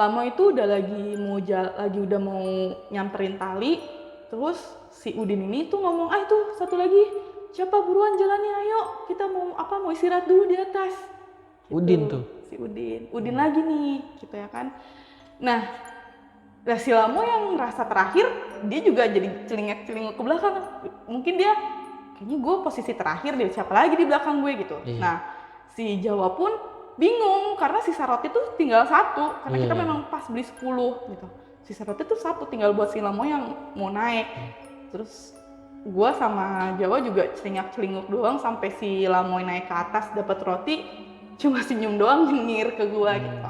Lamo itu udah lagi udah mau nyamperin tali, terus si Udin ini tuh ngomong, itu satu lagi, siapa buruan jalannya, ayo kita mau istirahat dulu di atas. Gitu. Udin tuh. Si Udin lagi nih, gitu ya kan. Nah, si Lamo yang rasa terakhir, dia juga jadi celingak-celinguk ke belakang. Mungkin dia, kayaknya gue posisi terakhir deh, siapa lagi di belakang gue gitu. Iya. Nah, si Jawa pun bingung karena sisa roti tuh tinggal satu, karena kita memang pas beli 10 gitu. Sisa roti tuh satu, tinggal buat si Lamo yang mau naik. Terus gue sama Jawa juga celingak-celinguk doang sampai si Lamo naik ke atas dapat roti, cuma senyum doang nyengir ke gue gitu.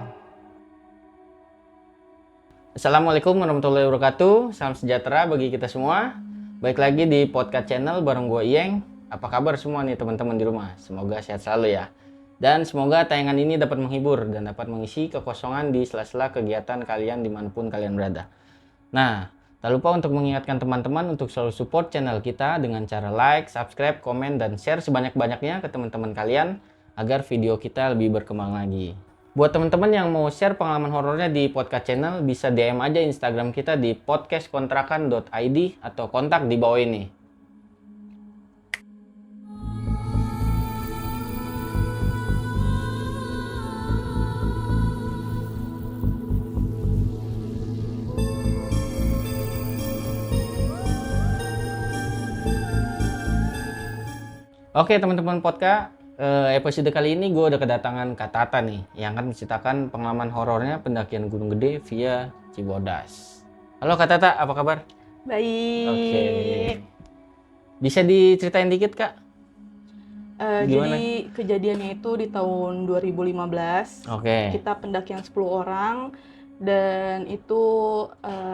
Assalamualaikum warahmatullahi wabarakatuh. Salam sejahtera bagi kita semua. Baik lagi di podcast channel bareng gue Iyeng. Apa kabar semua nih teman-teman di rumah? Semoga sehat selalu ya. Dan semoga tayangan ini dapat menghibur dan dapat mengisi kekosongan di sela-sela kegiatan kalian dimanapun kalian berada. Nah, tak lupa untuk mengingatkan teman-teman untuk selalu support channel kita dengan cara like, subscribe, komen, dan share sebanyak-banyaknya ke teman-teman kalian agar video kita lebih berkembang lagi. Buat teman-teman yang mau share pengalaman horornya di podcast channel, bisa DM aja Instagram kita di podcastkontrakan.id atau kontak di bawah ini. Oke teman-teman podcast, episode kali ini gue udah kedatangan Kak Tata nih, yang akan menceritakan pengalaman horornya pendakian Gunung Gede via Cibodas. Halo Kak Tata, apa kabar? Baik. Oke. Bisa diceritain dikit Kak? Jadi kejadiannya itu di tahun 2015. Oke. Kita pendakian 10 orang dan itu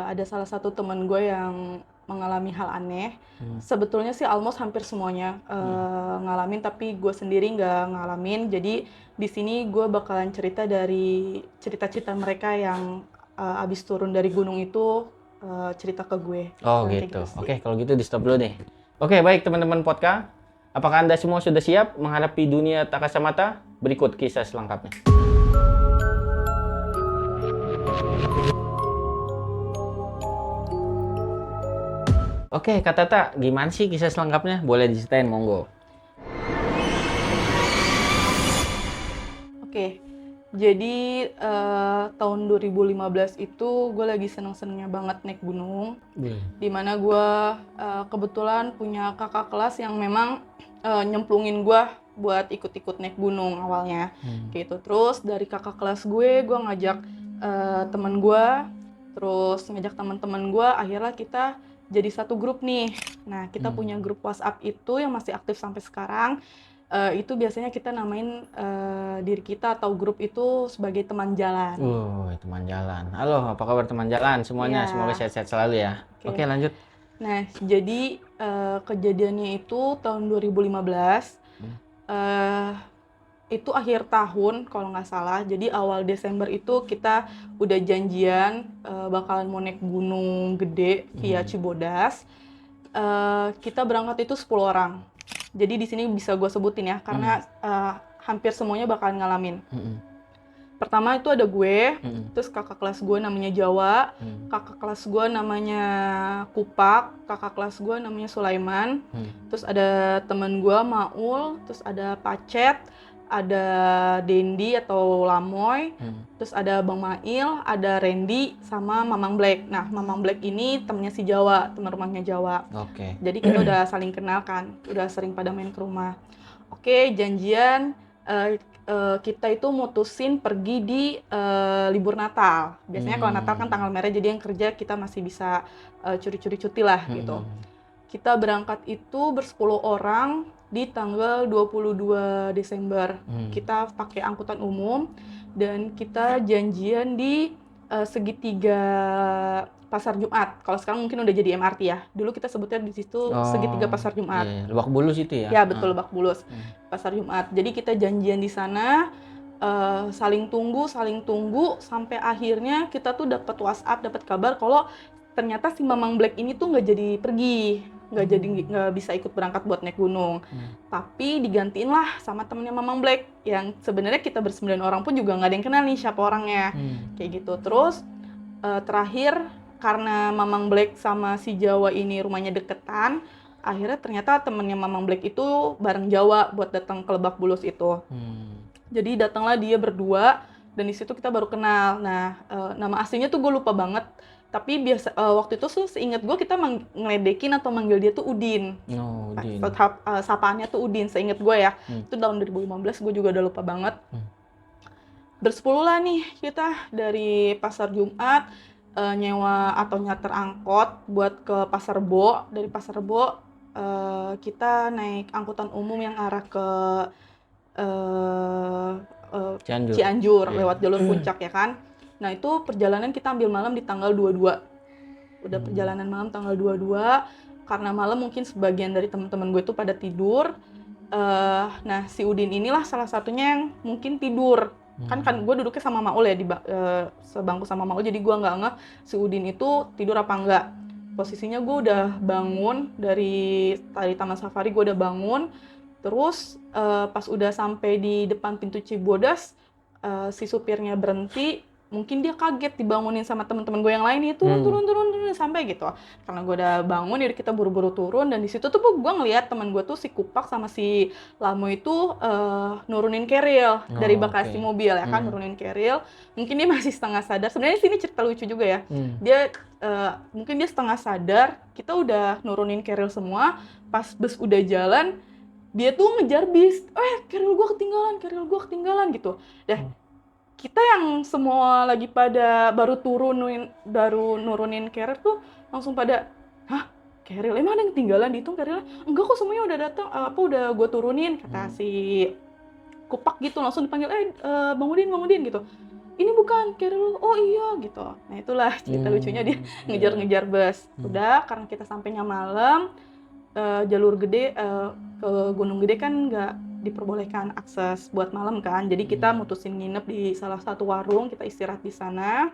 ada salah satu teman gue yang mengalami hal aneh. Sebetulnya sih almost hampir semuanya ngalamin, tapi gue sendiri nggak ngalamin. Jadi di sini gue bakalan cerita dari cerita-cerita mereka yang abis turun dari gunung itu cerita ke gue. Oh gitu. Oke, kalau gitu di stop dulu deh. Oke, baik teman-teman podcast. Apakah Anda semua sudah siap menghadapi dunia tak kasat mata? Berikut kisah selengkapnya. Oke, Kak Tata, gimana sih kisah selengkapnya? Boleh diceritain, monggo. Oke, jadi tahun 2015 itu gue lagi seneng-senengnya banget naik gunung. Dimana gue kebetulan punya kakak kelas yang memang nyemplungin gue buat ikut-ikut naik gunung awalnya. Gitu. Terus dari kakak kelas gue ngajak teman gue, terus ngajak teman-teman gue, akhirnya kita jadi satu grup nih. Nah, kita punya grup WhatsApp itu yang masih aktif sampai sekarang. Itu biasanya kita namain diri kita atau grup itu sebagai teman jalan. Teman jalan. Halo, apa kabar teman jalan semuanya? Ya. Semoga sehat-sehat selalu ya. Oke, lanjut. Nah, jadi kejadiannya itu tahun 2015. Itu akhir tahun kalau nggak salah. Jadi awal Desember itu kita udah janjian bakalan mau naik Gunung Gede via Cibodas. Kita berangkat itu 10 orang. Jadi di sini bisa gue sebutin ya, karena hampir semuanya bakalan ngalamin. Pertama itu ada gue, terus kakak kelas gue namanya Jawa, kakak kelas gue namanya Kupak, kakak kelas gue namanya Sulaiman, terus ada teman gue Maul, terus ada Pacet, ada Dendi atau Lamoy, terus ada Bang Mail, ada Randy, sama Mamang Black. Nah, Mamang Black ini temennya si Jawa, teman rumahnya Jawa. Oke. Jadi kita udah saling kenal kan, udah sering pada main ke rumah. Oke, janjian kita itu mutusin pergi di libur Natal. Biasanya kalau Natal kan tanggal merah, jadi yang kerja kita masih bisa curi-curi cuti lah gitu. Kita berangkat itu bersepuluh orang di tanggal 22 Desember. Kita pakai angkutan umum dan kita janjian di segitiga Pasar Jumat. Kalau sekarang mungkin udah jadi MRT ya. Dulu kita sebutnya di situ segitiga Pasar Jumat. Iya, Lebak Bulus itu ya? Ya betul, Lebak Bulus. Pasar Jumat. Jadi kita janjian di sana, saling tunggu sampai akhirnya kita tuh dapat WhatsApp, dapat kabar kalau ternyata si Mamang Black ini tuh nggak jadi pergi. nggak bisa ikut berangkat buat naik gunung. Tapi digantiin lah sama temennya Mamang Black yang sebenarnya kita ber9 orang pun juga nggak ada yang kenal nih siapa orangnya. Kayak gitu. Terus terakhir karena Mamang Black sama si Jawa ini rumahnya deketan, akhirnya ternyata temennya Mamang Black itu bareng Jawa buat datang ke Lebak Bulus itu. Jadi datanglah dia berdua dan di situ kita baru kenal. Nah, nama aslinya tuh gue lupa banget. Tapi biasa waktu itu tuh seingat gue kita ngeledekin atau manggil dia tuh Udin. Oh, Udin. Sapaannya tuh Udin, seingat gue ya. Itu tahun 2015, gue juga udah lupa banget. Bersepuluh lah nih kita dari Pasar Jumat, nyewa atau nyater angkot buat ke Pasar Rebo. Dari Pasar Rebo kita naik angkutan umum yang arah ke Cianjur lewat jalur puncak ya kan. Nah itu perjalanan kita ambil malam di tanggal 22. Udah perjalanan malam tanggal 22, karena malam mungkin sebagian dari teman-teman gue itu pada tidur. Nah si Udin inilah salah satunya yang mungkin tidur. Kan gue duduknya sama Maul ya, sebangku sama Maul, jadi gue nggak ngeh si Udin itu tidur apa enggak. Posisinya gue udah bangun dari Taman Safari, gue udah bangun. Terus pas udah sampai di depan pintu Cibodas, si supirnya berhenti. Mungkin dia kaget dibangunin sama teman-teman gue yang lain nih, turun sampai gitu. Karena gue udah bangun, jadi kita buru-buru turun. Dan di situ tuh gue ngeliat teman gue tuh si Kupak sama si Lamo itu nurunin keril dari bagasi mobil ya kan, nurunin keril. Mungkin dia masih setengah sadar. Sebenarnya sini cerita lucu juga ya. Dia mungkin dia setengah sadar. Kita udah nurunin keril semua. Pas bus udah jalan, dia tuh ngejar bis. Keril gue ketinggalan gitu. Kita yang semua lagi pada baru nurunin keril tuh langsung pada, hah, keril emang ada yang ketinggalan? Dihitung kerilnya, enggak kok semuanya udah datang, udah gue turunin, kata si Kupak gitu. Langsung dipanggil, Bang Udin gitu, ini bukan keril, oh iya gitu. Nah itulah cerita lucunya dia ngejar-ngejar bus. Udah, karena kita sampainya malam, jalur gede ke Gunung Gede kan nggak diperbolehkan akses buat malam kan, jadi kita mutusin nginep di salah satu warung, kita istirahat di sana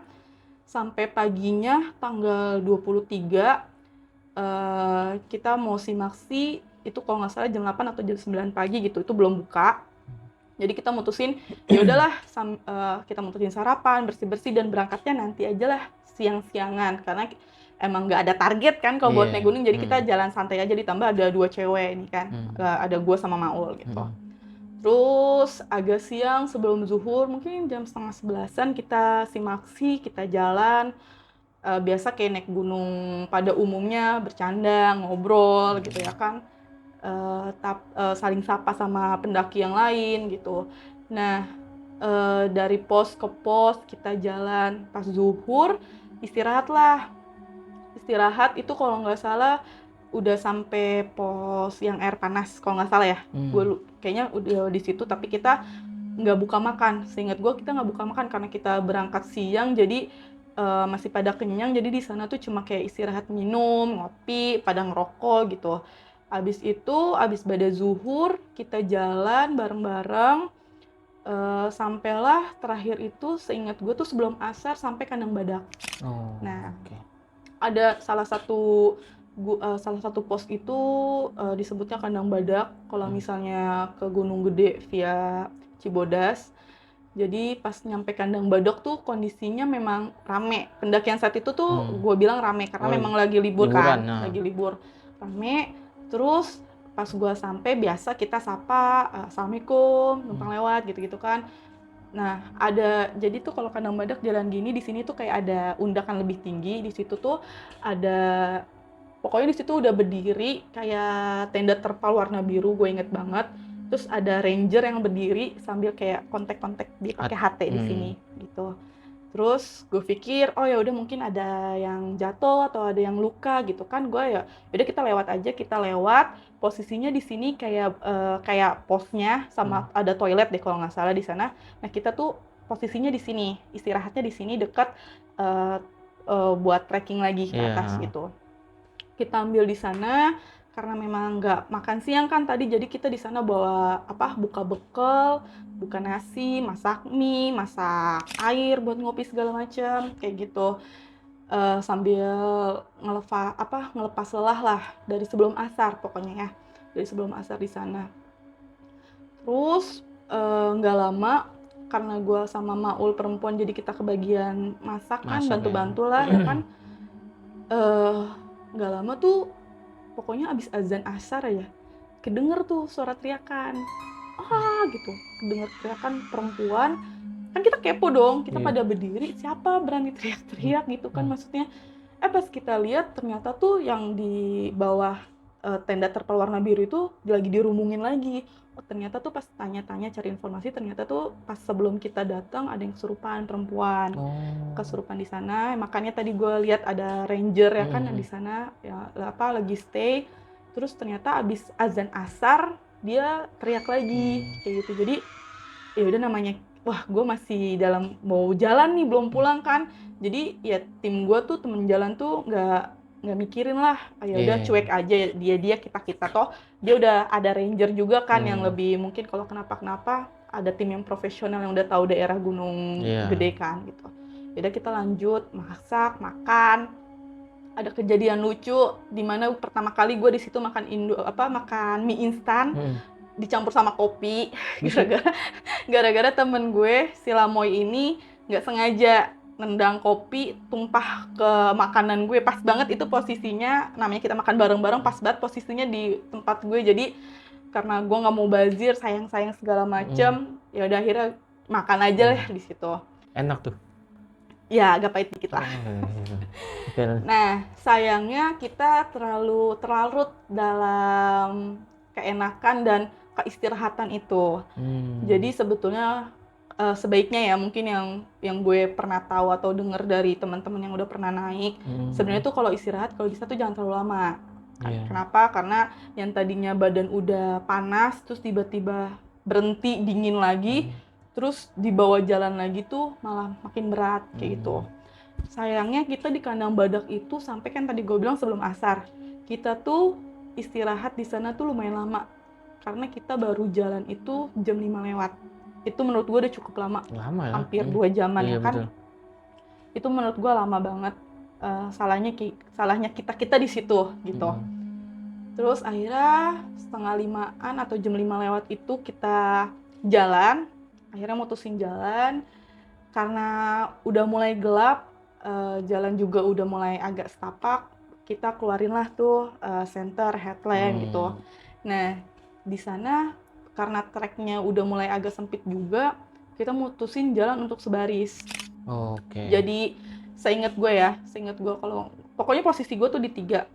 sampai paginya tanggal 23. Kita mau simaksi itu kalau nggak salah jam 8 atau jam 9 pagi gitu, itu belum buka. Jadi kita mutusin ya udahlah, kita mutusin sarapan, bersih-bersih, dan berangkatnya nanti aja lah siang-siangan, karena emang nggak ada target kan kalau buat naik gunung, jadi kita jalan santai aja, ditambah ada 2 cewek ini kan, ada gue sama Maul gitu. Terus agak siang sebelum zuhur, mungkin jam 10:30-an kita simaksi, kita jalan. Biasa kayak naik gunung pada umumnya, bercanda, ngobrol gitu ya kan. Saling sapa sama pendaki yang lain gitu. Nah, dari pos ke pos kita jalan, pas zuhur istirahat itu kalau nggak salah udah sampai pos yang air panas kalau nggak salah ya. Gue kayaknya udah di situ, tapi kita nggak buka makan. Seingat gue kita nggak buka makan karena kita berangkat siang, jadi masih pada kenyang. Jadi di sana tuh cuma kayak istirahat, minum, ngopi, pada ngerokok gitu. Abis pada zuhur kita jalan bareng-bareng, sampailah terakhir itu seingat gue tuh sebelum asar sampai Kandang Badak. Ada salah satu pos itu disebutnya Kandang Badak kalau misalnya ke Gunung Gede via Cibodas. Jadi pas nyampe Kandang Badak tuh kondisinya memang rame. Pendakian saat itu tuh gue bilang rame karena memang lagi libur kan, lagi libur, rame. Terus pas gue sampai biasa kita sapa, assalamualaikum, numpang lewat gitu-gitu kan. Nah, jadi tuh kalau Kandang Badak jalan gini, di sini tuh kayak ada undakan lebih tinggi. Di situ tuh pokoknya di situ udah berdiri kayak tenda terpal warna biru, gue inget banget. Terus ada ranger yang berdiri sambil kayak kontak-kontak dia pakai HT di sini gitu. Terus gue pikir, oh ya udah mungkin ada yang jatuh atau ada yang luka gitu kan. Gue udah kita lewat aja, kita lewat. Posisinya di sini kayak posnya sama ada toilet deh kalau nggak salah di sana. Nah kita tuh posisinya di sini, istirahatnya di sini dekat buat trekking lagi ke atas gitu. Kita ambil di sana karena memang nggak makan siang kan tadi, jadi kita di sana bawa buka bekal, buka nasi, masak mie, masak air buat ngopi segala macam kayak gitu. sambil ngelepas lelah lah dari sebelum asar pokoknya ya, dari sebelum asar di sana. Terus nggak lama karena gue sama Maul perempuan jadi kita kebagian masak kan, bantu-bantu lah ya kan. Nggak lama tuh pokoknya abis azan asar ya kedenger tuh suara teriakan gitu, kedenger teriakan perempuan. Kan kita kepo dong, kita pada berdiri, siapa berani teriak-teriak gitu kan, maksudnya pas kita lihat ternyata tuh yang di bawah tenda terpal warna biru itu lagi dirumungin lagi. Ternyata tuh pas tanya-tanya cari informasi, ternyata tuh pas sebelum kita datang ada yang kesurupan perempuan. Kesurupan di sana, makanya tadi gue lihat ada ranger ya kan di sana ya lagi stay. Terus ternyata abis azan asar dia teriak lagi kayak gitu. Jadi ya udah namanya, wah gue masih dalam mau jalan nih belum pulang kan. Jadi ya tim gue tuh temen jalan tuh nggak mikirin lah, ya udah cuek aja, dia kita toh dia udah ada ranger juga kan yang lebih mungkin kalau kenapa ada tim yang profesional yang udah tahu daerah Gunung Gede kan gitu. Udah kita lanjut masak makan. Ada kejadian lucu di mana pertama kali gue di situ makan makan mie instan dicampur sama kopi gara-gara temen gue si Lamoy ini nggak sengaja nendang kopi tumpah ke makanan gue. Pas banget itu posisinya, namanya kita makan bareng-bareng, pas banget posisinya di tempat gue. Jadi karena gue nggak mau bazir, sayang segala macem, ya udah akhirnya makan aja lah di situ. Enak tuh. Ya agak pahit dikit lah. Nah sayangnya kita terlalu terlarut dalam keenakan dan keistirahatan itu. Jadi sebetulnya sebaiknya ya mungkin yang gue pernah tahu atau dengar dari teman-teman yang udah pernah naik, sebenarnya tuh kalau istirahat kalau bisa tuh jangan terlalu lama. Kenapa? Karena yang tadinya badan udah panas terus tiba-tiba berhenti dingin lagi, terus dibawa jalan lagi tuh malah makin berat kayak gitu. Sayangnya kita di kandang badak itu sampai kan tadi gue bilang sebelum asar, kita tuh istirahat di sana tuh lumayan lama karena kita baru jalan itu jam 5 lewat. Itu menurut gue udah cukup lama ya? Hampir 2 jaman ya kan. Betul. Itu menurut gue lama banget. Salahnya kita di situ gitu. Terus akhirnya 4:30-an atau jam 5 lewat itu kita jalan. Akhirnya mutusin jalan karena udah mulai gelap, jalan juga udah mulai agak setapak. Kita keluarin lah tuh center headlamp gitu. Nah di sana karena treknya udah mulai agak sempit juga, kita mutusin jalan untuk sebaris. Jadi seingat gue kalau pokoknya posisi gue tuh di 3.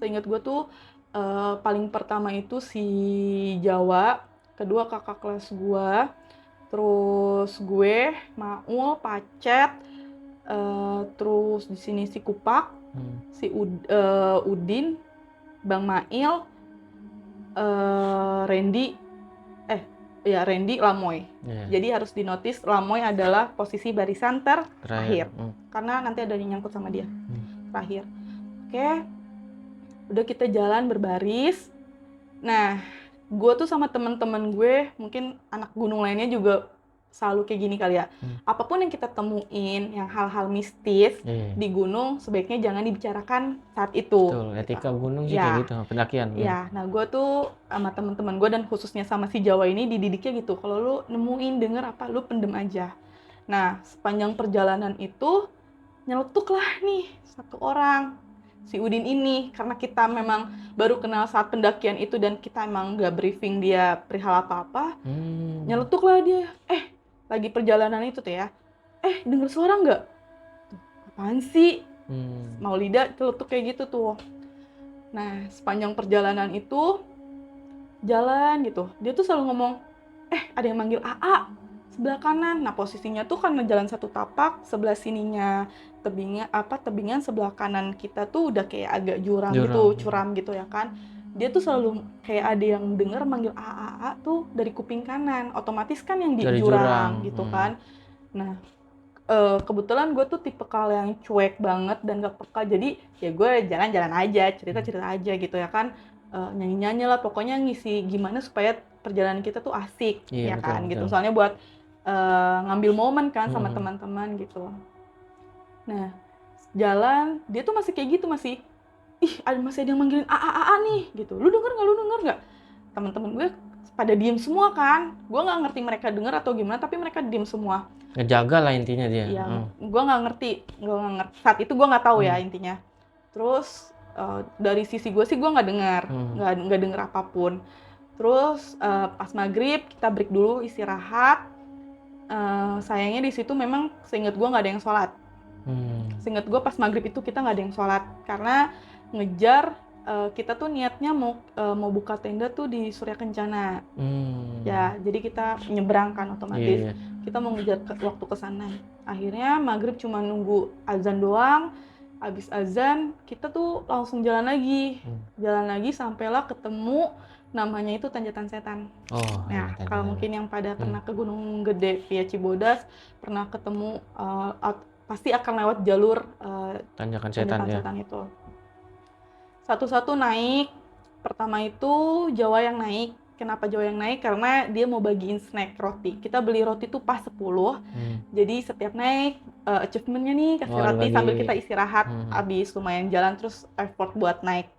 Seingat gue tuh paling pertama itu si Jawa, kedua kakak kelas gue, terus gue, Maul, Pacet, terus di sini si Kupak, si Udin, Bang Mail, Randy, Lamoy. Jadi harus dinotis Lamoy adalah posisi barisan terakhir. Karena nanti ada yang nyangkut sama dia. Terakhir. Oke. Udah kita jalan berbaris. Nah, gue tuh sama temen-temen gue, mungkin anak gunung lainnya juga selalu kayak gini kali ya. Apapun yang kita temuin, yang hal-hal mistis di gunung, sebaiknya jangan dibicarakan saat itu. Betul, etika gunung sih kayak gitu, pendakian. Nah gue tuh sama teman-teman gue dan khususnya sama si Jawa ini dididiknya gitu. Kalau lu nemuin, denger apa, lu pendem aja. Nah sepanjang perjalanan itu nyeletuklah nih satu orang, si Udin ini, karena kita memang baru kenal saat pendakian itu dan kita emang gak briefing dia perihal apa-apa. Nyeletuklah dia, lagi perjalanan itu tuh ya, denger suara nggak? Apaan sih? Maulida celetuk kayak gitu tuh. Nah sepanjang perjalanan itu jalan gitu, dia tuh selalu ngomong, ada yang manggil AA sebelah kanan. Nah posisinya tuh karena jalan satu tapak, sebelah sininya tebingan sebelah kanan kita tuh udah kayak agak curam gitu ya kan. Dia tuh selalu kayak ada yang denger manggil AA tuh dari kuping kanan, otomatis kan yang di jurang gitu kan. Nah kebetulan gue tuh tipe kal yang cuek banget dan gak peka, jadi ya gue jalan-jalan aja, cerita-cerita aja gitu ya kan, nyanyi-nyanyi lah, pokoknya ngisi gimana supaya perjalanan kita tuh asik ya kan, betul. Gitu. Soalnya buat ngambil momen kan sama teman-teman gitu. Nah jalan dia tuh masih kayak gitu, masih masih ada yang manggilin A nih gitu. Lu denger nggak? Teman-teman gue pada diem semua kan. Gue nggak ngerti mereka denger atau gimana, tapi mereka diem semua. Ngejaga lah intinya dia. Iya, gue nggak ngerti. Saat itu gue nggak tahu ya intinya. Terus dari sisi gue sih gue nggak dengar, nggak dengar apapun. Terus pas maghrib kita break dulu istirahat. Sayangnya di situ memang seingat gue nggak ada yang sholat. Seingat gue pas maghrib itu kita nggak ada yang sholat karena ngejar. Kita tuh niatnya mau buka tenda tuh di Surya Kencana. Ya, jadi kita nyebrang kan otomatis. Kita mau ngejar waktu ke sana. Akhirnya maghrib cuma nunggu azan doang. Habis azan kita tuh langsung jalan lagi. Jalan lagi sampailah ketemu namanya itu Tanjatan Setan. Nah, kalau mungkin yang pada pernah ke Gunung Gede via Cibodas pernah ketemu pasti akan lewat jalur Tanjakan Setan itu. Satu-satu naik. Pertama itu Jawa yang naik. Kenapa Jawa yang naik? Karena dia mau bagiin snack roti. Kita beli roti tuh pas 10. Jadi setiap naik achievementnya nih kasih roti sambil kita istirahat. Habis lumayan jalan terus effort buat naik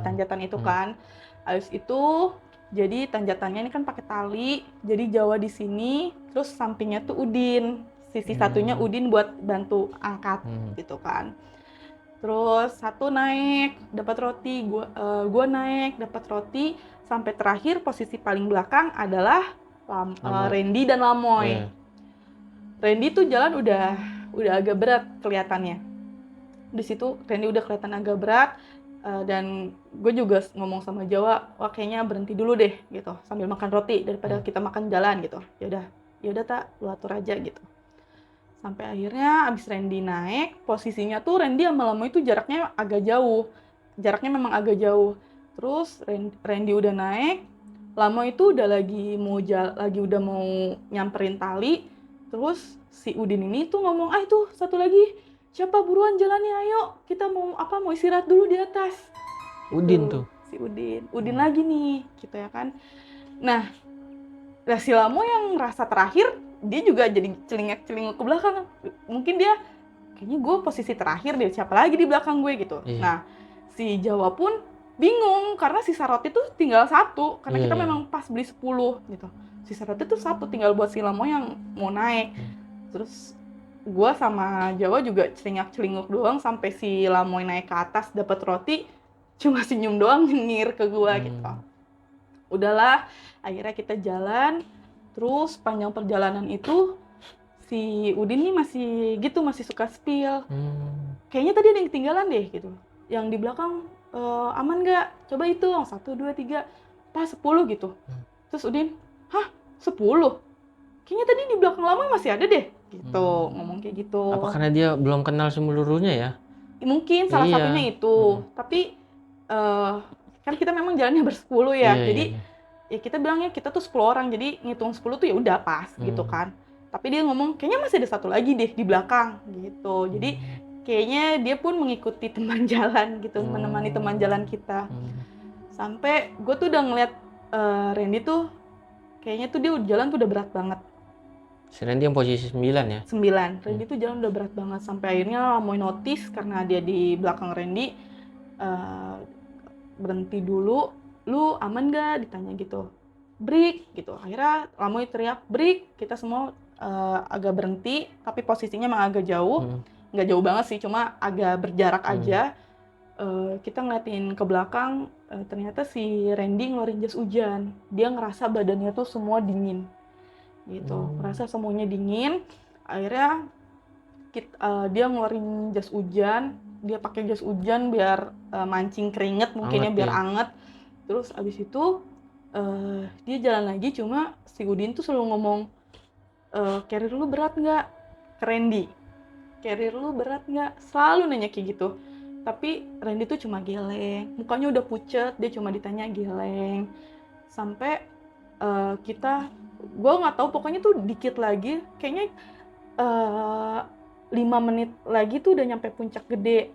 tanjatan itu kan. Habis itu jadi tanjatannya ini kan pakai tali. Jadi Jawa di sini, terus sampingnya tuh Udin. Sisi satunya Udin buat bantu angkat gitu kan. Terus satu naik dapat roti, gua naik dapat roti, sampai terakhir posisi paling belakang adalah Randy dan Lamoy. Randy tuh jalan udah agak berat kelihatannya. Di situ Randy udah kelihatan agak berat dan gue juga ngomong sama Jawa, wah kayaknya berhenti dulu deh gitu sambil makan roti daripada kita makan jalan gitu. Ya udah tak, lu atur aja gitu. Sampai akhirnya abis Randy naik, posisinya tuh Randy sama Lamoy itu jaraknya agak jauh. Jaraknya memang agak jauh. Terus Randy udah naik, Lamoy itu udah udah mau nyamperin tali. Terus si Udin ini tuh ngomong, itu satu lagi, siapa buruan jalannya, ayo. Kita mau istirahat dulu di atas. Udin tuh. Si Udin lagi nih, gitu ya kan. Nah si Lamoy yang rasa terakhir, dia juga jadi celingak-celinguk ke belakang. Mungkin dia kayaknya gue posisi terakhir deh, siapa lagi di belakang gue gitu. Nah si Jawa pun bingung karena sisa roti tuh tinggal 1 karena kita memang pas beli 10 gitu. Sisa roti tuh 1 tinggal buat si Lamoy yang mau naik. Terus gue sama Jawa juga celingak-celinguk doang sampai si Lamoy naik ke atas dapat roti, cuma senyum doang nyengir ke gue gitu. Udahlah, akhirnya kita jalan. Terus panjang perjalanan itu si Udin nih masih suka spill. Kayaknya tadi ada yang ketinggalan deh gitu. Yang di belakang aman nggak? Coba hitung 1, 2, 3, pas 10 gitu. Terus Udin, 10? Kayaknya tadi di belakang Lamoy masih ada deh. Gitu, ngomong kayak gitu. Apa karena dia belum kenal seluruhnya ya? Mungkin salah satunya itu. Tapi kan kita memang jalannya bersepuluh ya. Jadi ya kita bilangnya kita tuh 10 orang, jadi ngitung 10 tuh ya udah pas gitu kan. Tapi dia ngomong kayaknya masih ada satu lagi deh di belakang gitu. Jadi kayaknya dia pun mengikuti teman jalan gitu, menemani teman jalan kita. Sampai gue tuh udah ngeliat Randy tuh kayaknya tuh dia jalan tuh udah berat banget. Si Randy yang posisi 9 ya? 9. Randy tuh jalan udah berat banget sampai akhirnya Lamoy notice karena dia di belakang Randy, berhenti dulu. Lu aman gak? Ditanya gitu. Break gitu. Akhirnya Lamoy teriak break. Kita semua agak berhenti, tapi posisinya emang agak jauh. Nggak jauh banget sih, cuma agak berjarak aja. Kita ngeliatin ke belakang, ternyata si Randy ngeluarin jas hujan. Dia ngerasa badannya tuh semua dingin gitu. Ngerasa semuanya dingin. Akhirnya dia ngeluarin jas hujan. Dia pakai jas hujan biar mancing keringet mungkinnya, biar anget. Terus abis itu dia jalan lagi, cuma si Udin tuh selalu ngomong, carrier lu berat nggak? Ke Randy, carrier lu berat nggak? Selalu nanya kayak gitu. Tapi Randy tuh cuma geleng, mukanya udah pucet, dia cuma ditanya geleng. Sampai gue nggak tahu, pokoknya tuh dikit lagi, kayaknya 5 menit lagi tuh udah nyampe Puncak Gede.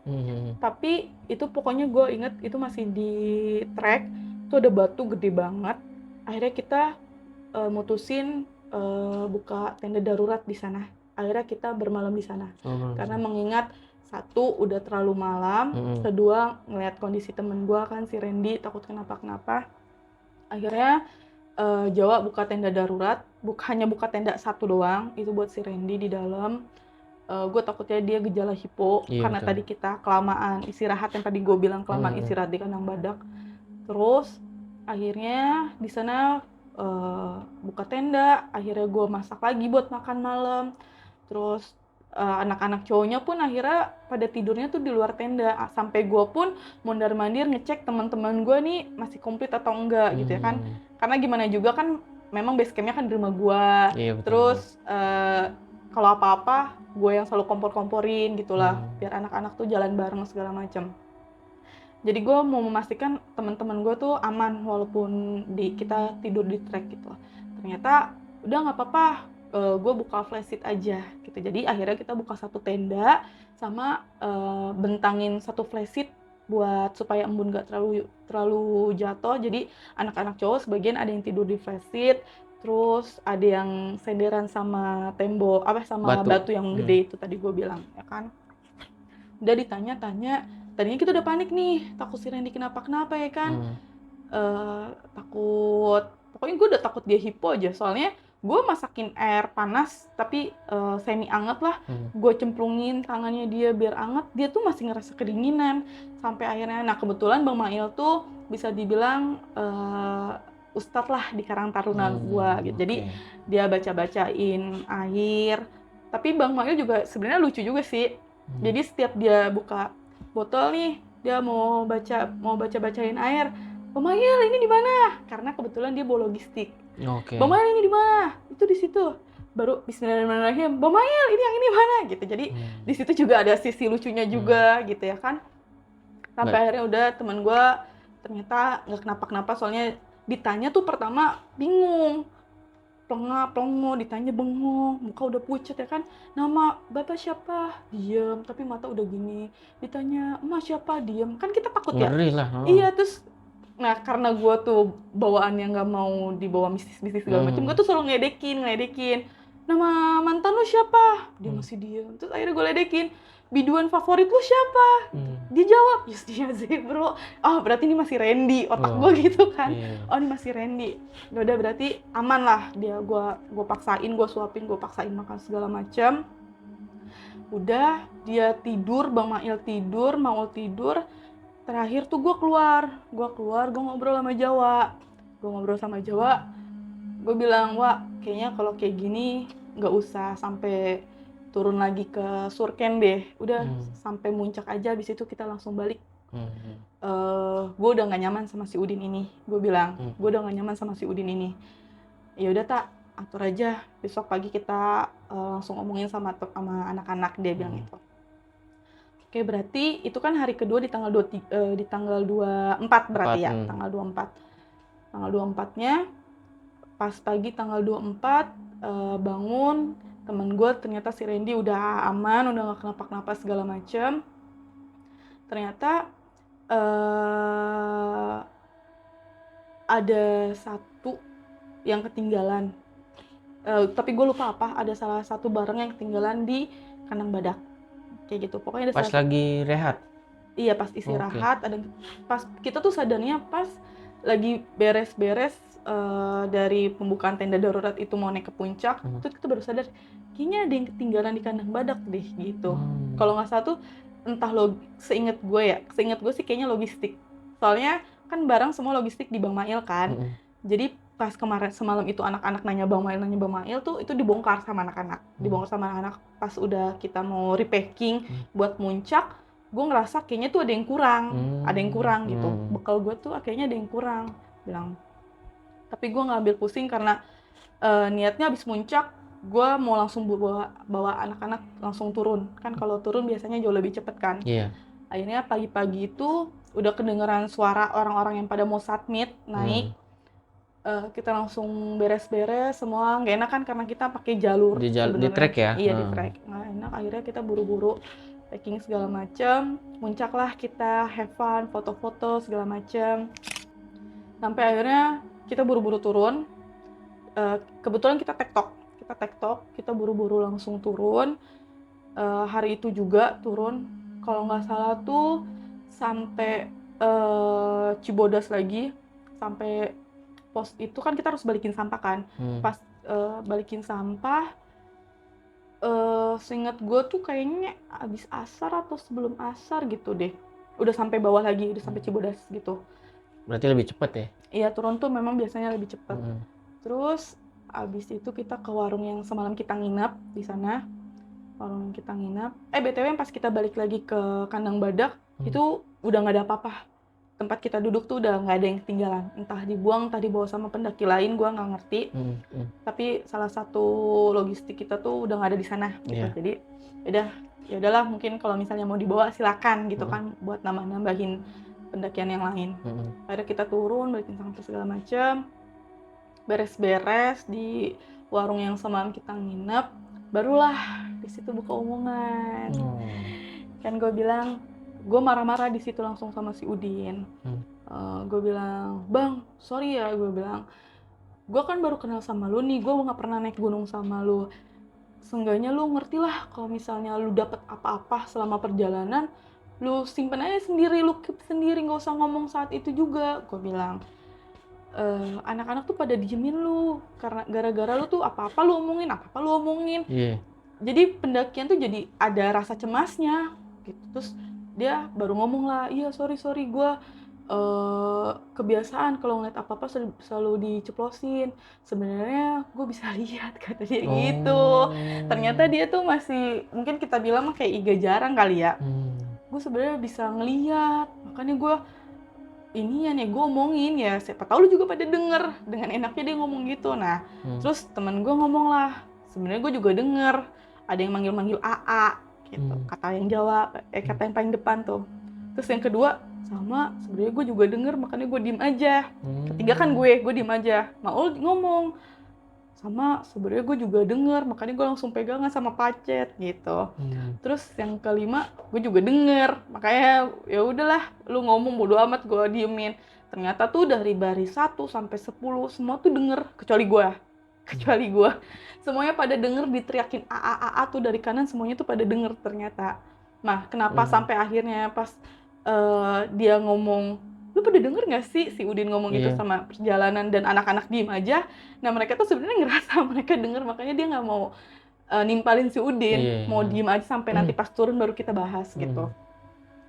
Tapi itu pokoknya gue inget itu masih di trek, tuh ada batu gede banget. Akhirnya kita mutusin buka tenda darurat di sana. Akhirnya kita bermalam di sana. Karena mengingat Satu, udah terlalu malam. Kedua, ngeliat kondisi temen gue kan, si Randy, takut kenapa-kenapa. Akhirnya Jawa buka tenda darurat, hanya buka tenda satu doang, itu buat si Randy di dalam. Gue takutnya dia gejala hipo, karena betul. tadi kita kelamaan istirahat, yang tadi gue bilang kelamaan istirahat di kandang badak. Terus akhirnya di sana buka tenda, akhirnya gue masak lagi buat makan malam. Terus anak-anak cowoknya pun akhirnya pada tidurnya tuh di luar tenda, sampai gue pun mondar-mandir ngecek teman-teman gue nih masih komplit atau enggak gitu ya kan, karena gimana juga kan memang base campnya kan di rumah gue. Betul. Terus kalau apa-apa gue yang selalu kompor-komporin gitulah, biar anak-anak tuh jalan bareng segala macam. Jadi gue mau memastikan teman-teman gue tuh aman walaupun kita tidur di trek gitu. Ternyata udah nggak apa-apa, gue buka flashlight aja gitu. Jadi akhirnya kita buka satu tenda sama bentangin satu flashlight buat supaya embun nggak terlalu jatuh. Jadi anak-anak cowok sebagian ada yang tidur di flashlight, terus ada yang senderan sama tembok sama batu yang gede itu tadi gue bilang ya kan. Udah ditanya-tanya, tadinya kita udah panik nih, takut si Randy kenapa-kenapa ya kan. Takut, pokoknya gue udah takut dia hipo aja, soalnya gue masakin air panas tapi semi anget lah, gue cemplungin tangannya dia biar anget, dia tuh masih ngerasa kedinginan. Sampai akhirnya, nah kebetulan Bang Mail tuh bisa dibilang ustadz lah di Karang Taruna gue gitu. Jadi dia baca-bacain air, tapi Bang Mail juga sebenarnya lucu juga sih. Jadi setiap dia buka botol nih, dia mau bacain air, Bang Mail ini di mana? Karena kebetulan dia bawa logistik. Bang Mail ini di mana? Itu di situ. Baru Bismillahirrahmanirrahim, Bang Mail ini yang ini mana? Gitu. Jadi di situ juga ada sisi lucunya juga gitu ya kan. Sampai akhirnya udah teman gue ternyata nggak kenapa-kenapa, soalnya ditanya tuh pertama bingung. Plongo, ditanya bengong, muka udah pucat ya kan. Nama bapak siapa? Diem, tapi mata udah gini. Ditanya emak siapa? Diem. Kan kita takut ya. Ngeri lah. Iya, terus nah karena gue tuh bawaannya nggak mau dibawa mistis-mistis segala macam, gue tuh selalu ngeledekin. Nama mantan lu siapa? Dia masih diem. Terus akhirnya gue ledekin, biduan favorit lu siapa? Dia jawab, Yustia Zebro. Oh berarti ini masih Randy, otak gue gitu kan. Oh ini masih Randy. Udah berarti aman lah dia. Gue paksain, gue suapin, gue paksain makan segala macam. Udah dia tidur, Bang Mail tidur, mau tidur. Terakhir tuh gue keluar, gue ngobrol sama Jawa. Gue bilang, Wak, kayaknya kalau kayak gini nggak usah sampai turun lagi ke Surken deh, udah sampai Muncak aja, habis itu kita langsung balik. Gue udah nggak nyaman sama si Udin ini, gue bilang, gue udah nggak nyaman sama si Udin ini. Ya udah tak, atur aja, besok pagi kita langsung ngomongin sama anak-anak, dia bilang itu. Oke, berarti itu kan hari kedua di tanggal 24 berarti ya, tanggal 24. Tanggal 24-nya pas pagi tanggal 24 bangun, temen gue ternyata si Randy udah aman, udah gak kenapa-kenapa segala macem. Ternyata ada satu yang ketinggalan, tapi gue lupa apa, ada salah satu barang yang ketinggalan di kandang badak kayak gitu. Pokoknya ada pas lagi rehat. Iya, pas istirahat. Ada pas kita tuh sadarnya pas lagi beres-beres dari pembukaan tenda darurat itu mau naik ke puncak, terus kita baru sadar kayaknya ada yang ketinggalan di kandang badak deh gitu. Kalau nggak salah tuh entah seingat gue sih kayaknya logistik. Soalnya kan barang semua logistik di Bang Mail kan. Jadi pas kemarin semalam itu anak-anak nanya Bang Mail tuh itu dibongkar sama anak-anak. Pas udah kita mau repacking buat muncak, gue ngerasa kayaknya tuh ada yang kurang gitu. Bekal gue tuh kayaknya ada yang kurang, bilang. Tapi gue nggak ambil pusing karena niatnya abis muncak gue mau langsung bawa anak-anak langsung turun. Kan kalau turun biasanya jauh lebih cepet kan. Akhirnya pagi-pagi itu udah kedengeran suara orang-orang yang pada mau submit naik. Kita langsung beres-beres semua, nggak enak kan karena kita pakai jalur di trek ya. Iya, di trek. Nggak enak, akhirnya kita buru-buru packing segala macam. Muncak lah kita, have fun, foto-foto segala macam. Sampai akhirnya kita buru-buru turun. Kebetulan kita tektok, kita buru-buru langsung turun. Hari itu juga turun kalau nggak salah tuh sampai Cibodas lagi, sampai pos itu kan kita harus balikin sampah kan. Pas balikin sampah, seingat gue tuh kayaknya abis asar atau sebelum asar gitu deh. Udah sampai bawah lagi, udah sampai Cibodas gitu. Berarti lebih cepet ya? Iya, turun tuh memang biasanya lebih cepat. Terus abis itu kita ke warung yang semalam kita nginep di sana. Warung yang kita nginep. BTW yang pas kita balik lagi ke kandang badak, itu udah nggak ada apa-apa. Tempat kita duduk tuh udah nggak ada yang ketinggalan. Entah dibuang, entah dibawa sama pendaki lain, gua nggak ngerti. Tapi salah satu logistik kita tuh udah nggak ada di sana gitu. Jadi ya udahlah, mungkin kalau misalnya mau dibawa silakan gitu kan, buat nambahin pendakian yang lain. Akhirnya kita turun, balikin sampah segala macam, beres-beres di warung yang semalam kita nginep, barulah di situ buka omongan. Kan gue bilang, gue marah-marah di situ langsung sama si Udin. Gue bilang, bang, sorry ya, gue bilang, gue kan baru kenal sama lu nih, gue nggak pernah naik gunung sama lu. Seenggaknya lu ngerti lah kalau misalnya lu dapet apa-apa selama perjalanan, lu simpen aja sendiri, lu keep sendiri, nggak usah ngomong saat itu juga. Gue bilang, anak-anak tuh pada diemin lu karena gara-gara lu tuh apa-apa lu omongin. Jadi pendakian tuh jadi ada rasa cemasnya gitu. Terus dia baru ngomong lah, iya sorry gue kebiasaan kalau ngeliat apa-apa selalu diceplosin. Sebenarnya gue bisa lihat, kata dia gitu. Ternyata dia tuh masih, mungkin kita bilang mah kayak iga jarang kali ya. Gue sebenarnya bisa ngeliat, makanya gue ini ya nih gue omongin ya, siapa tahu lu juga pada denger. Dengan enaknya dia ngomong gitu. Nah, terus temen gue ngomong lah, sebenarnya gue juga denger ada yang manggil-manggil AA gitu, kata yang Jawa, kata yang paling depan tuh. Terus yang kedua, sama sebenarnya gue juga denger, makanya gue diem aja. Ketiga kan gue diem aja. Maul ngomong, sama sebenarnya gue juga denger, makanya gue langsung pegangan sama pacet gitu. Terus yang kelima, gue juga denger, makanya ya udahlah, lu ngomong bodo amat, gue diemin. Ternyata tuh dari baris 1 sampai 10 semua tuh denger, kecuali gue. Semuanya pada denger, diteriakin AA tuh dari kanan, semuanya tuh pada denger ternyata. Nah, kenapa sampai akhirnya pas dia ngomong, lu pada denger nggak sih si Udin ngomong gitu sama perjalanan, dan anak-anak diem aja. Nah, mereka tuh sebenarnya ngerasa mereka denger, makanya dia nggak mau nimpalin si Udin, mau diem aja sampai nanti pas turun baru kita bahas gitu.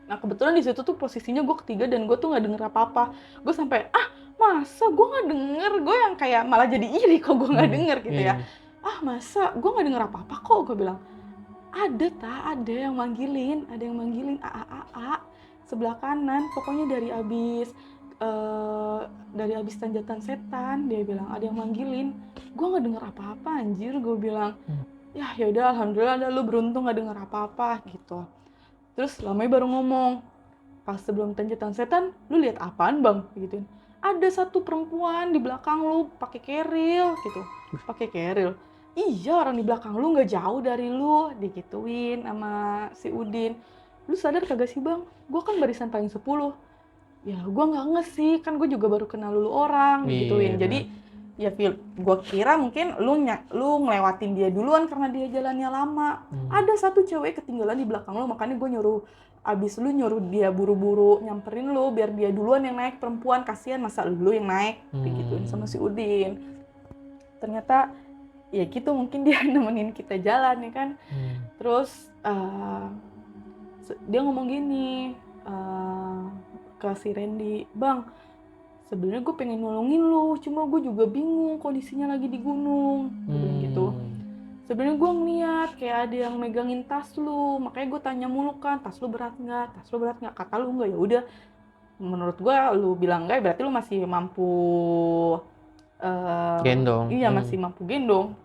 Nah, kebetulan di situ tuh posisinya gue ketiga dan gue tuh nggak denger apa-apa. Gue sampai masa gue nggak denger, gue yang kayak malah jadi iri kok gue nggak denger gitu ya. Masa gue nggak denger apa-apa kok, gue bilang. Ada yang manggilin AA sebelah kanan, pokoknya dari abis tanjatan setan, dia bilang ada yang manggilin. Gue nggak denger apa-apa anjir, gue bilang. Ya udah, alhamdulillah lu beruntung nggak denger apa-apa gitu. Terus lamanya baru ngomong, pas sebelum tanjatan setan, lu lihat apaan bang? Gituin. Ada satu perempuan di belakang lu pakai keril gitu, pakai keril. Iya, orang di belakang lu nggak jauh dari lu, digituin sama si Udin. Lu sadar kagak sih bang? Gue kan barisan paling 10. Ya gue nggak nge sih, kan gue juga baru kenal lu orang, digituin. Jadi ya gue kira mungkin lu ngelewatin dia duluan karena dia jalannya lama. Ada satu cewek ketinggalan di belakang lu, makanya gue nyuruh dia buru-buru nyamperin lu biar dia duluan yang naik, perempuan kasihan masa lu yang naik, digituin sama si Udin. Ternyata ya gitu, mungkin dia nemenin kita jalan ya kan. Terus dia ngomong gini ke si Randy, bang sebenarnya gue pengen nolongin lu, cuma gue juga bingung kondisinya lagi di gunung, gitu. Sebenarnya gue ngeliat kayak ada yang megangin tas lu, makanya gue tanya mulu kan, tas lu berat nggak? Kata lu nggak, ya udah. Menurut gue lu bilang nggak, berarti lu masih mampu gendong. Iya, masih mampu gendong.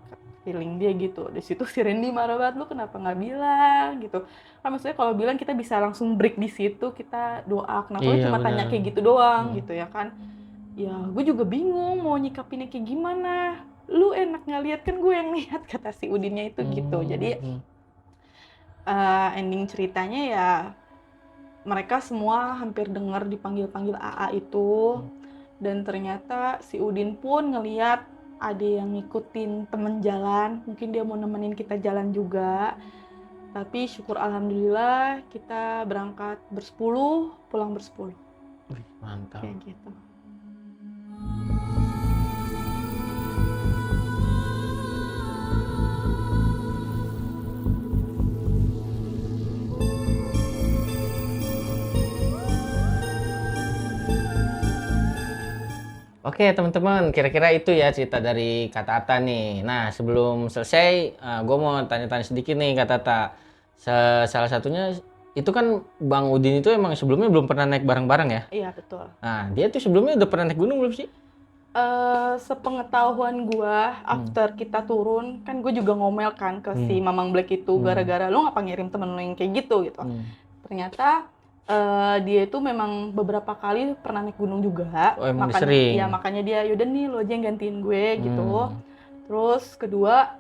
Feeling dia gitu. Di situ si Randy marah banget, lu kenapa nggak bilang gitu. Kan maksudnya kalau bilang kita bisa langsung break di situ, kita doa. Kenapa lu cuma tanya kayak gitu doang gitu ya kan? Ya gue juga bingung mau nyikapinnya kayak gimana. Lu enak nggak lihat, kan gue yang lihat, kata si Udinnya itu gitu. Jadi ending ceritanya ya mereka semua hampir dengar dipanggil-panggil AA itu. Dan ternyata si Udin pun ngelihat ada yang ngikutin temen jalan, mungkin dia mau nemenin kita jalan juga. Tapi syukur alhamdulillah kita berangkat bersepuluh, pulang bersepuluh. Wih, mantap. Kayak gitu. Oke teman-teman, kira-kira itu ya cerita dari Kak Tata nih. Nah sebelum selesai, gue mau tanya-tanya sedikit nih Kak Tata. Salah satunya itu kan Bang Udin itu emang sebelumnya belum pernah naik bareng-bareng ya? Iya betul. Nah dia tuh sebelumnya udah pernah naik gunung belum sih? Sepengetahuan gua, after kita turun, kan gue juga ngomel kan ke si Mamang Black itu, gara-gara lu ngapa ngirim temen lu yang kayak gitu. Ternyata dia itu memang beberapa kali pernah naik gunung juga, Oh emang makanya sering? ya makanya dia yaudah nih lo aja yang gantiin gue gitu. Terus kedua,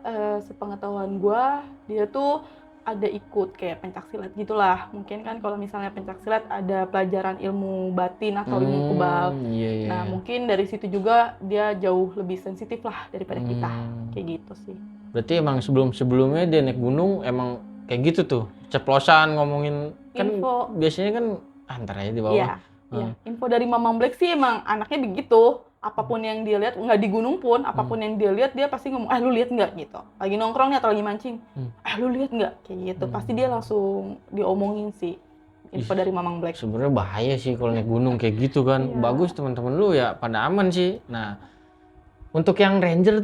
sepengetahuan gua, dia tuh ada ikut kayak pencaksilat gitulah. Mungkin kan kalau misalnya pencaksilat ada pelajaran ilmu batin atau ilmu kebal. Iya, iya. Nah, mungkin dari situ juga dia jauh lebih sensitif lah daripada kita. Kayak gitu sih. Berarti emang sebelum-sebelumnya dia naik gunung emang kayak gitu tuh, ceplosan ngomongin kan Info. biasanya kan antar aja di bawah. Iya, iya. Info dari Mamang Black sih emang anaknya begitu. Apapun yang dia lihat, nggak di gunung pun, apapun yang dia lihat, dia pasti ngomong, lu lihat nggak gitu. Lagi nongkrong nih atau lagi mancing, lu lihat nggak kayak gitu. Pasti dia langsung diomongin sih info dari Mamang Black. Sebenarnya bahaya sih kalau naik gunung kayak gitu kan. Iya. Bagus teman-teman lu ya pada aman sih. Nah, untuk yang ranger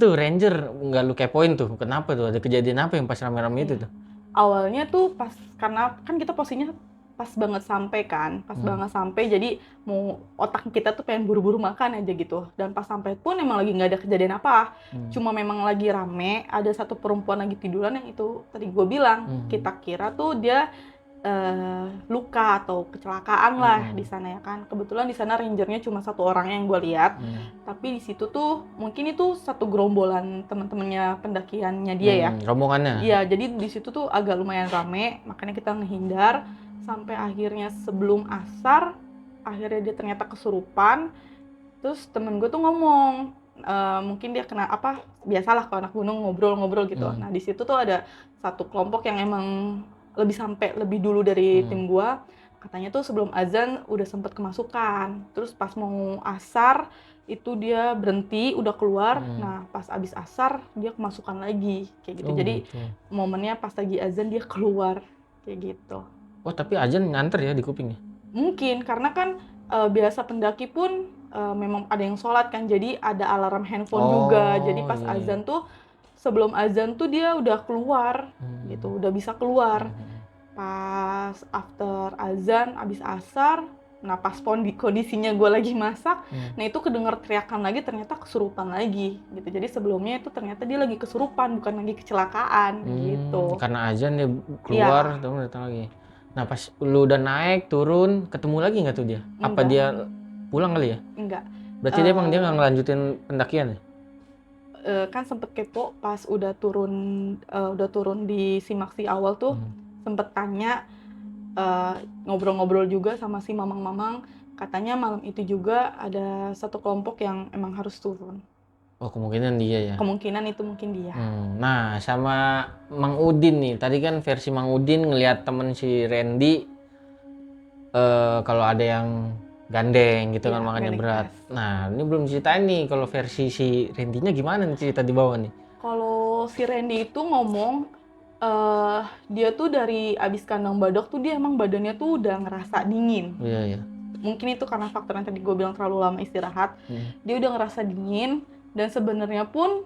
nggak lu kepoin tuh. Kenapa tuh? Ada kejadian apa yang pas rame-rame itu tuh? Awalnya tuh pas, karena kan kita posisinya pas banget sampai kan, jadi mau otak kita tuh pengen buru-buru makan aja gitu. Dan pas sampai pun emang lagi nggak ada kejadian apa, cuma memang lagi rame, ada satu perempuan lagi tiduran yang itu tadi gue bilang, kita kira tuh dia luka atau kecelakaan lah di sana ya kan. Kebetulan di sana rangernya cuma satu orang yang gue lihat, tapi di situ tuh mungkin itu satu gerombolan teman-temannya pendakiannya dia ya. Rombongannya? Iya, jadi di situ tuh agak lumayan rame, makanya kita ngehindar sampai akhirnya sebelum asar, akhirnya dia ternyata kesurupan. Terus temen gue tuh ngomong, mungkin dia kena apa? Biasalah kalau anak gunung ngobrol-ngobrol gitu. Nah di situ tuh ada satu kelompok yang emang lebih dulu dari tim gua, katanya tuh sebelum azan udah sempet kemasukan. Terus pas mau asar itu dia berhenti, udah keluar. Nah pas abis asar dia kemasukan lagi kayak gitu. Jadi momennya pas lagi azan dia keluar kayak gitu. Oh tapi azan nganter ya di kupingnya? Mungkin karena kan biasa pendaki pun memang ada yang sholat kan, jadi ada alarm handphone juga. Jadi pas azan tuh, sebelum azan tuh dia udah keluar gitu, udah bisa keluar. Pas after azan, abis asar, nah pas kondisinya gue lagi masak, nah itu kedenger teriakan lagi, ternyata kesurupan lagi gitu. Jadi sebelumnya itu ternyata dia lagi kesurupan, bukan lagi kecelakaan gitu. Karena azan dia keluar, terus datang lagi. Nah pas lu udah naik, turun, ketemu lagi nggak tuh dia? Apa dia pulang kali ya? Enggak. Berarti dia emang dia nggak ngelanjutin pendakian ya? Kan sempet kepo pas udah turun di Simaksi awal tuh, sempet tanya, ngobrol-ngobrol juga sama si mamang-mamang, katanya malam itu juga ada satu kelompok yang emang harus turun. Oh kemungkinan dia ya? Kemungkinan itu mungkin dia. Nah sama Mang Udin nih, tadi kan versi Mang Udin ngelihat temen si Randy kalau ada yang gandeng gitu kan, makanya berat. Nah ini belum ceritain nih kalau versi si Randy-nya gimana nih cerita di bawah nih? Kalau si Randy itu ngomong, dia tuh dari abis kandang badak tuh dia emang badannya tuh udah ngerasa dingin. Iya. Mungkin itu karena faktor yang tadi gue bilang terlalu lama istirahat. Dia udah ngerasa dingin, dan sebenarnya pun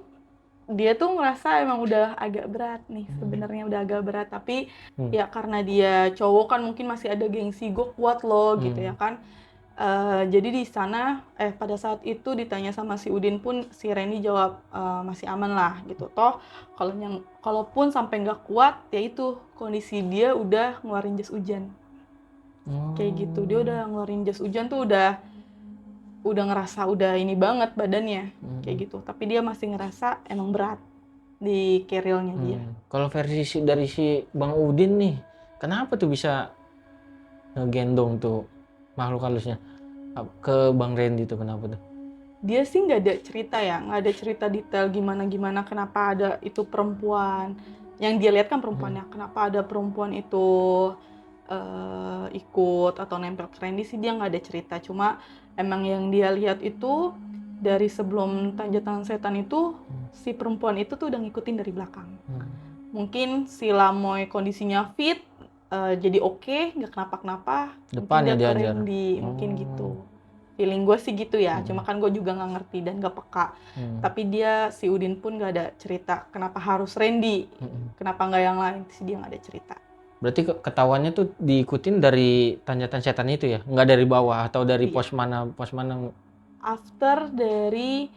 dia tuh ngerasa emang udah agak berat nih, sebenarnya udah agak berat. Tapi ya karena dia cowok kan mungkin masih ada gengsi, gue kuat loh gitu ya kan. Jadi di sana pada saat itu ditanya sama si Udin pun si Randy jawab masih aman lah gitu. Toh kalaupun sampai nggak kuat ya itu kondisi dia udah ngeluarin jas hujan. Kayak gitu, dia udah ngeluarin jas hujan tuh udah ngerasa udah ini banget badannya kayak gitu. Tapi dia masih ngerasa emang berat di kerilnya dia. Kalau versi dari si Bang Udin nih, kenapa tuh bisa ngegendong tuh makhluk halusnya ke Bang Randy tuh, kenapa tuh? Dia sih nggak ada cerita ya, nggak ada cerita detail gimana kenapa ada itu perempuan. yang dia lihat kan perempuannya. Kenapa ada perempuan itu ikut atau nempel ke Randy sih, dia nggak ada cerita. Cuma emang yang dia lihat itu dari sebelum tanjatan setan itu si perempuan itu tuh udah ngikutin dari belakang. Mungkin si Lamoy kondisinya fit, jadi oke, nggak kenapa-kenapa. Depannya Mungkin dia ke diajar. Randy, mungkin gitu. Feeling gue sih gitu ya, cuma kan gue juga nggak ngerti dan nggak peka. Tapi dia, si Udin pun nggak ada cerita kenapa harus Randy, kenapa nggak yang lain, sih dia nggak ada cerita. Berarti ketahuannya tuh diikutin dari tanjatan setan itu ya? Nggak dari bawah atau dari Iya. pos mana? After dari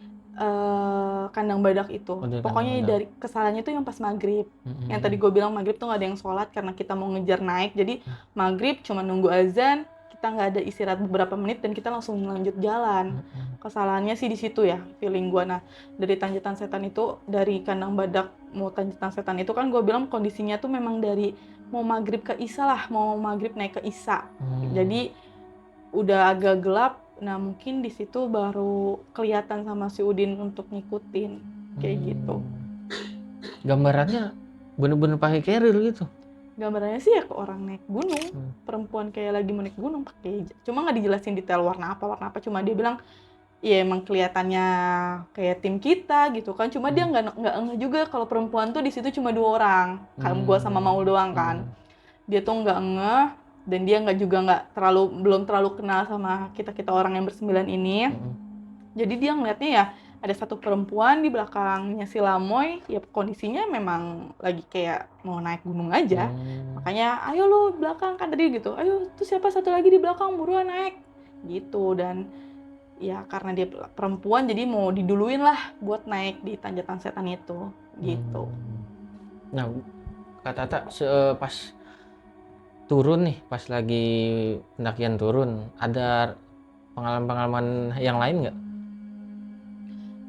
kandang badak itu. Oh, dari Pokoknya kandang badak. dari kesalahannya itu yang pas maghrib. Yang tadi gue bilang maghrib tuh nggak ada yang sholat karena kita mau ngejar naik. Jadi maghrib cuma nunggu azan, kita nggak ada istirahat beberapa menit dan kita langsung lanjut jalan. Kesalahannya sih di situ ya, feeling gue. Nah, dari tanjatan setan itu, dari kandang badak mau tanjatan setan itu kan gue bilang kondisinya tuh memang dari mau maghrib ke isya lah, mau maghrib naik ke isya. Jadi udah agak gelap. Nah, mungkin di situ baru kelihatan sama si Udin untuk ngikutin kayak gitu. Gambarannya bener-bener pakai carrier gitu. Gambarannya sih ya ke orang naik gunung, perempuan kayak lagi mau naik gunung pakai. Cuma nggak dijelasin detail warna apa. Cuma dia bilang, ya emang kelihatannya kayak tim kita gitu kan. Cuma dia nggak ngeh juga kalau perempuan tuh di situ cuma 2 orang, kayak gua sama Maul doang kan. Dia tuh nggak ngeh, dan dia belum terlalu kenal sama kita orang yang bersembilan ini. Jadi dia ngeliatnya ya ada satu perempuan di belakangnya si Lamoy, ya kondisinya memang lagi kayak mau naik gunung aja. Makanya ayo lu belakang kan tadi gitu, ayo tuh siapa satu lagi di belakang, buruan naik gitu. Dan ya karena dia perempuan jadi mau diduluin lah buat naik di tanjatan setan itu gitu. Nah, Kak Tata pas turun nih, pas lagi pendakian turun, ada pengalaman-pengalaman yang lain nggak?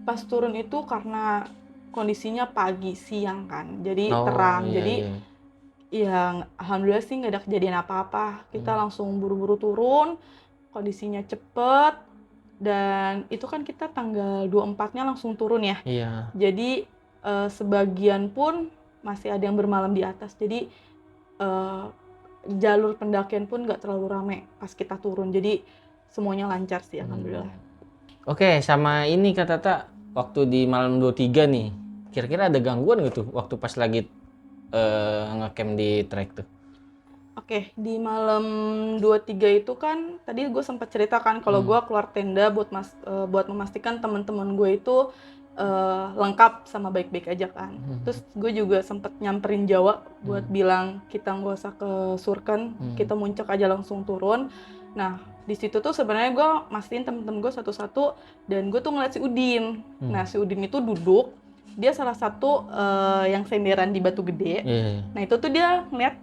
Pas turun itu karena kondisinya pagi siang kan, jadi Oh, terang. iya, Jadi iya. ya alhamdulillah sih nggak ada kejadian apa-apa. Kita langsung buru-buru turun, kondisinya cepet, dan itu kan kita tanggal 24-nya langsung turun ya. Iya. Jadi sebagian pun masih ada yang bermalam di atas. Jadi jalur pendakian pun nggak terlalu rame pas kita turun. Jadi semuanya lancar sih alhamdulillah. Oke, sama ini Kak Tata, waktu di malam 23 nih, kira-kira ada gangguan gitu waktu pas lagi ngecamp di trek tuh? Oke, di malam 23 itu kan tadi gue sempat ceritakan kalau gue keluar tenda buat memastikan teman-teman gue itu lengkap sama baik-baik aja kan. Terus gue juga sempat nyamperin Jawa buat bilang kita nggak usah ke Surken, kita muncak aja langsung turun. Nah, di situ tuh sebenarnya gue mastiin temen-temen gue satu-satu, dan gue tuh ngeliat si Udin. Nah, si Udin itu duduk, dia salah satu yang senderan di batu gede. Iya. Nah, itu tuh dia ngeliat,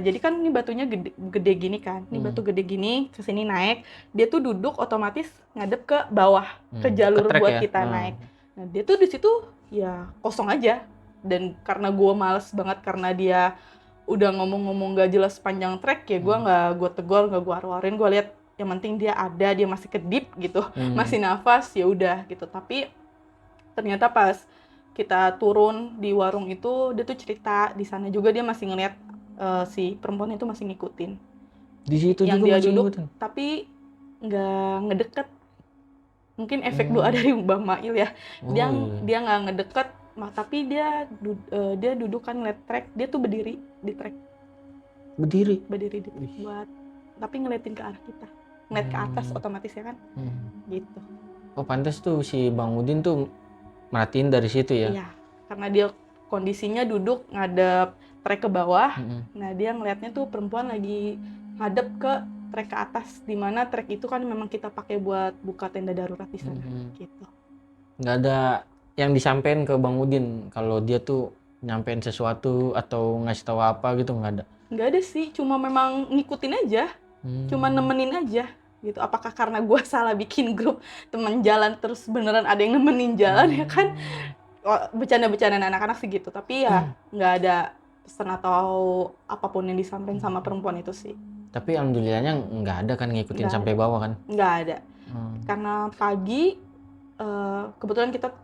jadi kan ini batunya gede gini kan, ini batu gede gini, kesini naik, dia tuh duduk otomatis ngadep ke bawah, ke jalur Ke trek buat ya? kita naik. Nah, dia tuh di situ ya kosong aja, dan karena gue males banget karena dia udah ngomong-ngomong gak jelas sepanjang trek, ya gue tegur, gak gue aru-aruin, gue lihat yang penting dia ada, dia masih kedip gitu, masih nafas, ya udah gitu. Tapi ternyata pas kita turun di warung itu, dia tuh cerita di sana juga dia masih ngeliat si perempuan itu masih ngikutin. Di situ Yang juga dia masih duduk, ngikutin? tapi nggak ngedeket. Mungkin efek doa dari Bang Mail ya. Dia nggak ngedeket, tapi dia duduk kan ngeliat trek, dia tuh berdiri di trek. Berdiri? Berdiri di trek buat, tapi ngeliatin ke arah kita. Ngeliat ke atas otomatis ya kan. Gitu. Oh, pantas tuh si Bang Udin tuh merhatiin dari situ ya? Iya, karena dia kondisinya duduk ngadep trek ke bawah. Nah, dia ngeliatnya tuh perempuan lagi ngadep ke trek ke atas, di mana trek itu kan memang kita pakai buat buka tenda darurat di sana. Gitu. Nggak ada yang disampaikan ke Bang Udin kalau dia tuh nyampein sesuatu atau ngasih tahu apa gitu, nggak ada? Nggak ada sih, cuma memang ngikutin aja, cuma nemenin aja gitu. Apakah karena gue salah bikin grup teman jalan terus beneran ada yang nemenin jalan ya kan? Bercanda-bercandaan anak-anak sih gitu, tapi ya nggak ada pesan atau apapun yang disampaikan sama perempuan itu sih. Tapi alhamdulillahnya nggak ada kan ngikutin sampai bawah kan? Nggak ada. Karena pagi kebetulan kita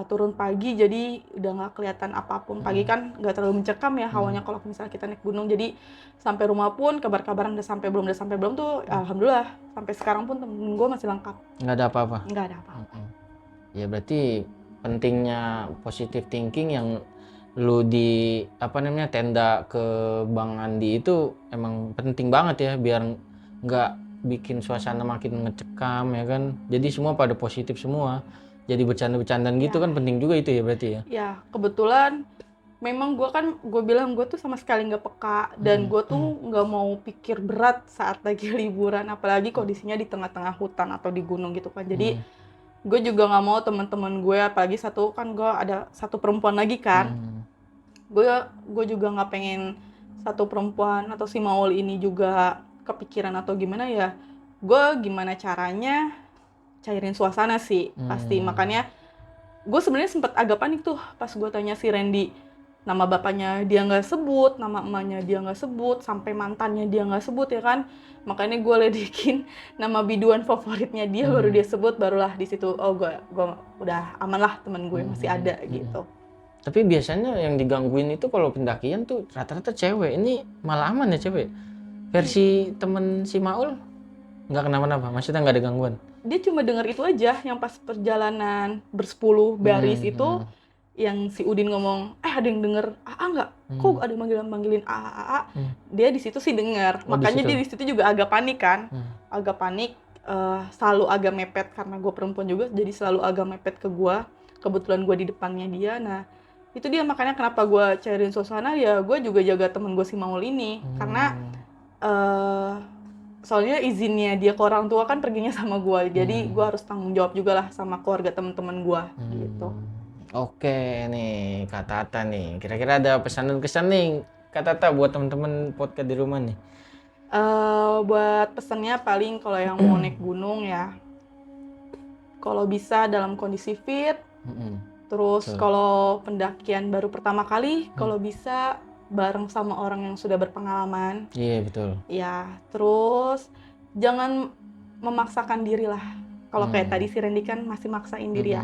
turun pagi, jadi udah nggak kelihatan apapun. Pagi kan nggak terlalu mencekam ya hawanya kalau misalnya kita naik gunung. Jadi sampai rumah pun kabar-kabaran udah sampai belum tuh, alhamdulillah sampai sekarang pun temen gue masih lengkap. Nggak ada apa-apa. Nggak ada apa-apa. Ya berarti pentingnya positive thinking yang lu di tenda ke Bang Andi itu emang penting banget ya, biar nggak bikin suasana makin ngecekam ya kan. Jadi semua pada positif semua. Jadi bercanda-bercandaan gitu kan penting juga itu ya berarti ya. Ya, kebetulan memang gue bilang gue tuh sama sekali nggak peka, dan gue tuh nggak mau pikir berat saat lagi liburan, apalagi kondisinya di tengah-tengah hutan atau di gunung gitu kan. Jadi gue juga nggak mau teman-teman gue, apalagi gue ada satu perempuan lagi kan. Gue juga nggak pengen satu perempuan atau si Maul ini juga kepikiran atau gimana ya. Gue gimana caranya cairin suasana sih pasti. Makanya gue sebenarnya sempet agak panik tuh pas gue tanya si Randy, nama bapaknya dia nggak sebut, nama emaknya dia nggak sebut, sampai mantannya dia nggak sebut ya kan. Makanya gue ledekin nama biduan favoritnya dia, baru dia sebut, barulah di situ gue udah aman lah, temen gue masih ada gitu. Tapi biasanya yang digangguin itu kalau pendakian tuh rata-rata cewek. Ini malah aman ya cewek. Versi temen si Maul nggak kenapa-napa, maksudnya nggak ada gangguan. Dia cuma dengar itu aja, yang pas perjalanan bersepuluh baris itu, yang si Udin ngomong, ada yang denger AA nggak? Kok ada manggilin AA? Dia di situ sih dengar, makanya dia di situ juga agak panik kan, agak panik, selalu agak mepet karena gue perempuan juga, jadi selalu agak mepet ke gue. Kebetulan gue di depannya dia, nah itu dia makanya kenapa gue cairin suasana ya, gue juga jaga temen gue si Maul ini, karena soalnya izinnya dia ke orang tua kan perginya sama gue, jadi gue harus tanggung jawab juga lah sama keluarga teman-teman gue gitu. Oke nih Kak Tata nih, kira-kira ada pesan dan kesan nih Kak Tata buat teman-teman podcast di rumah nih? Buat pesannya paling kalau yang mau naik gunung ya, kalau bisa dalam kondisi fit. Terus kalau pendakian baru pertama kali, kalau bisa bareng sama orang yang sudah berpengalaman. Iya betul. Ya, terus jangan memaksakan diri lah. Kalau kayak tadi si Randy kan masih maksain diri ya.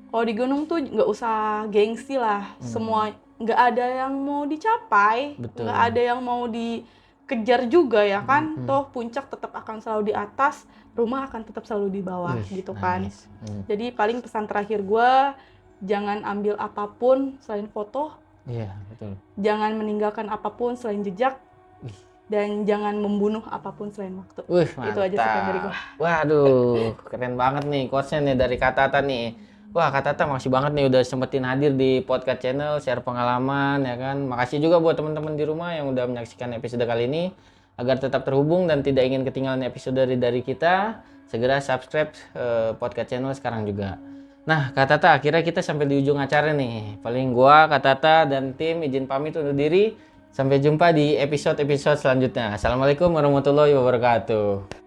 Kalau di gunung tuh nggak usah gengsi lah. Semua nggak ada yang mau dicapai, nggak ada yang mau dikejar juga ya kan. Toh puncak tetap akan selalu di atas, rumah akan tetap selalu di bawah gitu kan. Jadi paling pesan terakhir gue, jangan ambil apapun selain foto. Iya, betul. Jangan meninggalkan apapun selain jejak. Dan jangan membunuh apapun selain waktu. Mantap. Itu aja sih dari gue. Waduh, keren banget nih quotes-nya nih dari Kak Tata nih. Wah, Kak Tata makasih banget nih udah sempetin hadir di podcast channel, share pengalaman ya kan. Makasih juga buat teman-teman di rumah yang udah menyaksikan episode kali ini. Agar tetap terhubung dan tidak ingin ketinggalan episode dari kita, segera subscribe podcast channel sekarang juga. Nah, Kak Tata, akhirnya kita sampai di ujung acara nih. Paling gua, Kak Tata, dan tim izin pamit undur diri. Sampai jumpa di episode-episode selanjutnya. Assalamualaikum warahmatullahi wabarakatuh.